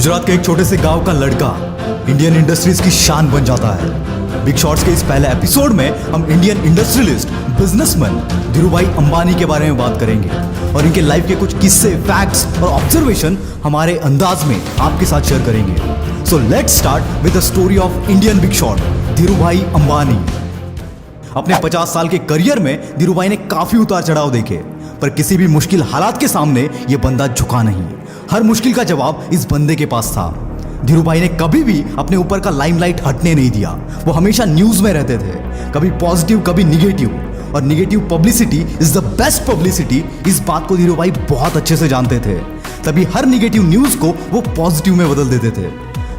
गुजरात के एक छोटे से गांव का लड़का इंडियन इंडस्ट्रीज की शान बन जाता है। बिग शॉट्स के इस पहले एपिसोड में हम Indian industrialist, businessman Dhirubhai Ambani के बारे में बात करेंगे और इनके लाइफ के कुछ किस्से, फैक्ट्स और ऑब्जर्वेशन हमारे अंदाज में आपके साथ शेयर करेंगे। So let's start with the story of Indian big shot Dhirubhai Ambani. अपने 50 साल के करियर में धीरूभाई ने काफी उतार चढ़ाव देखे, पर किसी भी मुश्किल हालात के सामने ये बंदा झुका नहीं। हर मुश्किल का जवाब इस बंदे के पास था। धीरूभाई ने कभी भी अपने ऊपर का लाइमलाइट हटने नहीं दिया। वो हमेशा न्यूज में रहते थे, कभी पॉजिटिव कभी निगेटिव, और negative publicity is the best publicity. इस बात को धीरूभाई बहुत अच्छे से जानते थे, तभी हर निगेटिव न्यूज को वो पॉजिटिव में बदल देते थे।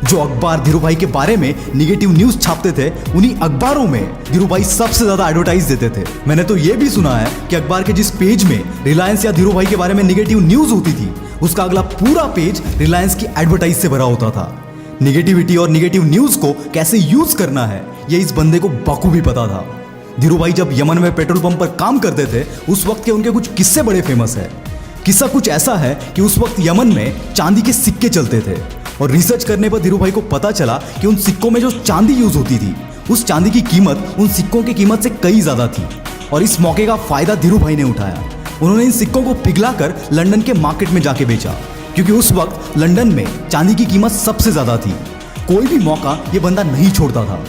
जो अखबार धीरूभाई के बारे में निगेटिव न्यूज छापते थे, उन्हीं अखबारों में धीरूभाई सबसे ज्यादा एडवर्टाइज देते थे। मैंने तो ये भी सुना है कि अखबार के जिस पेज में रिलायंस या धीरूभाई के बारे में निगेटिव न्यूज होती थी, उसका अगला पूरा पेज रिलायंस की एडवर्टाइज से भरा होता था। निगेटिविटी और निगेटिव न्यूज को कैसे यूज करना है, ये इस बंदे को बखूबी पता था। धीरूभाई जब यमन में पेट्रोल पंप पर काम करते थे, उस वक्त के उनके कुछ किस्से बड़े फेमस है। किस्सा कुछ ऐसा है कि उस वक्त यमन में चांदी के सिक्के चलते थे, और रिसर्च करने पर धीरूभाई को पता चला कि उन सिक्कों में जो चांदी यूज होती थी, उस चांदी की कीमत उन सिक्कों की कीमत से कई ज्यादा थी। और इस मौके का फायदा धीरूभाई ने उठाया। उन्होंने इन सिक्कों को पिघलाकर लंदन के मार्केट में जाके बेचा, क्योंकि उस वक्त लंदन में चांदी की कीमत सबसे ज्यादा थी। कोई भी मौका ये बंदा नहीं छोड़ता था।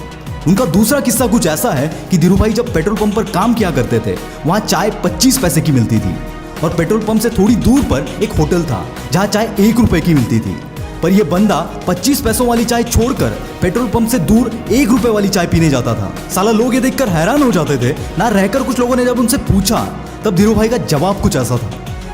उनका दूसरा किस्सा कुछ ऐसा है कि धीरूभाई जब पेट्रोल पंप पर काम किया करते थे, वहां चाय 25 पैसे की मिलती थी, और पेट्रोल पंप से थोड़ी दूर पर एक होटल था जहां चाय 1 रुपए की मिलती थी। पर यह बंदा 25 पैसों वाली चाय छोड़कर पेट्रोल पंप से दूर 1 रुपए वाली चाय पीने जाता था। साला लोग ये देखकर हैरान हो जाते थे ना रहकर। कुछ लोगों ने जब उनसे पूछा, तब धीरूभाई का जवाब कुछ ऐसा था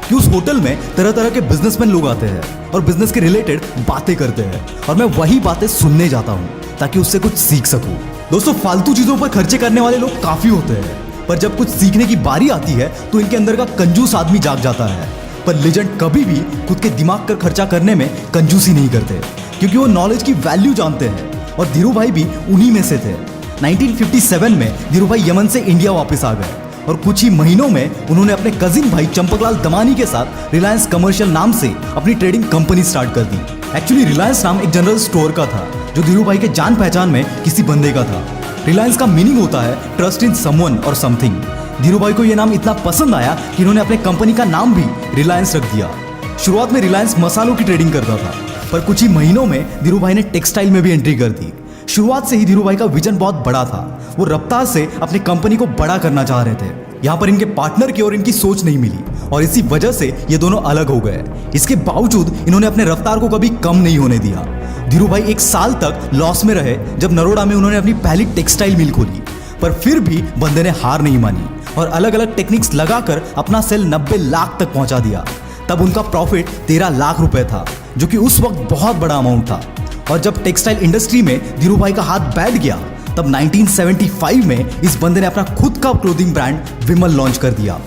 कि उस होटल में तरह तरह के बिजनेसमैन लोग आते हैं और बिजनेस के रिलेटेड बातें करते हैं, और मैं वही बातें सुनने जाता हूँ ताकि उससे कुछ सीख सकूं। दोस्तों, फालतू चीजों पर खर्चे करने वाले लोग काफी होते हैं, पर जब कुछ सीखने की बारी आती है तो इनके अंदर का कंजूस आदमी जाग जाता है। पर लेजेंड कभी भी खुद के दिमाग कर खर्चा करने में कंजूसी नहीं करते, क्योंकि वो नॉलेज की वैल्यू जानते हैं, और धीरूभाई भी उन्हीं में से थे। 1957 में धीरूभाई यमन से इंडिया वापस आ गए, और कुछ ही महीनों में उन्होंने अपने कजिन भाई चंपकलाल दमानी के साथ रिलायंस कमर्शियल नाम से अपनी ट्रेडिंग कंपनी स्टार्ट कर दी। एक्चुअली रिलायंस नाम एक जनरल स्टोर का था, जो धीरूभाई के जान पहचान में किसी बंदे का था। रिलायंस का मीनिंग होता है ट्रस्ट इन समवन और समथिंग। धीरूभाई को यह नाम इतना पसंद आया कि इन्होंने अपने कंपनी का नाम भी रिलायंस रख दिया। शुरुआत में रिलायंस मसालों की ट्रेडिंग करता था, पर कुछ ही महीनों में धीरूभाई ने टेक्सटाइल में भी एंट्री कर दी। शुरुआत से ही धीरूभाई का विजन बहुत बड़ा था। वो रफ्तार से अपनी कंपनी को बड़ा करना चाह रहे थे। यहाँ पर इनके पार्टनर की और इनकी सोच नहीं मिली, और इसी वजह से ये दोनों अलग हो गए। इसके बावजूद इन्होंने अपने रफ्तार को कभी कम नहीं होने दिया। धीरूभाई 1 साल तक लॉस में रहे, जब नरोडा में उन्होंने अपनी पहली टेक्सटाइल मिल खोली, पर फिर भी बंदे ने हार नहीं मानी और अलग अलग टेक्निक्स लगाकर अपना सेल 90 लाख तक पहुंचा दिया। तब उनका प्रॉफिट 13 लाख रुपए था, जो कि उस वक्त बहुत बड़ा अमाउंट था। और जब टेक्सटाइल इंडस्ट्री में धीरूभाई का हाथ बैठ गया, तब 1975 में इस बंदे ने अपना खुद का क्लोथिंग ब्रांड विमल लॉन्च कर दिया।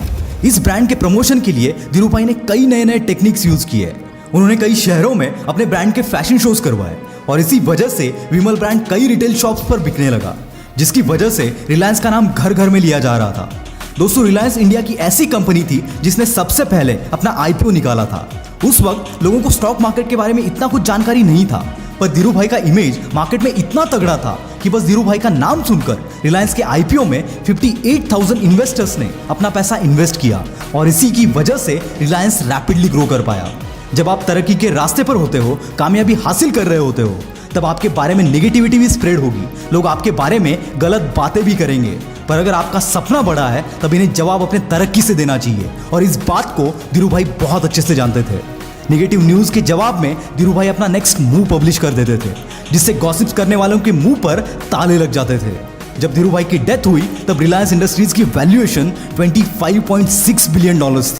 इस ब्रांड के प्रमोशन के लिए धीरूभाई ने कई नए नए टेक्निक्स यूज किए। उन्होंने कई शहरों में अपने ब्रांड के फैशन शोज करवाए, और इसी वजह से विमल ब्रांड कई रिटेल शॉप्स पर बिकने लगा, जिसकी वजह से रिलायंस का नाम घर घर में लिया जा रहा था। दोस्तों, रिलायंस इंडिया की ऐसी कंपनी थी जिसने सबसे पहले अपना आईपीओ निकाला था। उस वक्त लोगों को स्टॉक मार्केट के बारे में इतना कुछ जानकारी नहीं था, पर धीरूभाई का इमेज मार्केट में इतना तगड़ा था कि बस धीरूभाई का नाम सुनकर रिलायंस के आईपीओ में 58,000 इन्वेस्टर्स ने अपना पैसा इन्वेस्ट किया, और इसी की वजह से रिलायंस रैपिडली ग्रो कर पाया। जब आप तरक्की के रास्ते पर होते हो, कामयाबी हासिल कर रहे होते हो, तब आपके बारे में नेगेटिविटी भी स्प्रेड होगी। लोग आपके बारे में गलत बातें भी करेंगे, पर अगर आपका सपना बड़ा है, तब इन्हें जवाब अपने तरक्की से देना चाहिए, और इस बात को धीरूभाई बहुत अच्छे से जानते थे। नेगेटिव न्यूज के जवाब में धीरूभाई अपना नेक्स्ट मूव पब्लिश कर देते थे, जिससे गॉसिप्स करने वालों के मुंह पर ताले लग जाते थे। जब धीरूभाई की डेथ हुई, तब रिलायंस इंडस्ट्रीज की वैल्यूएशन $25.6 बिलियन थी।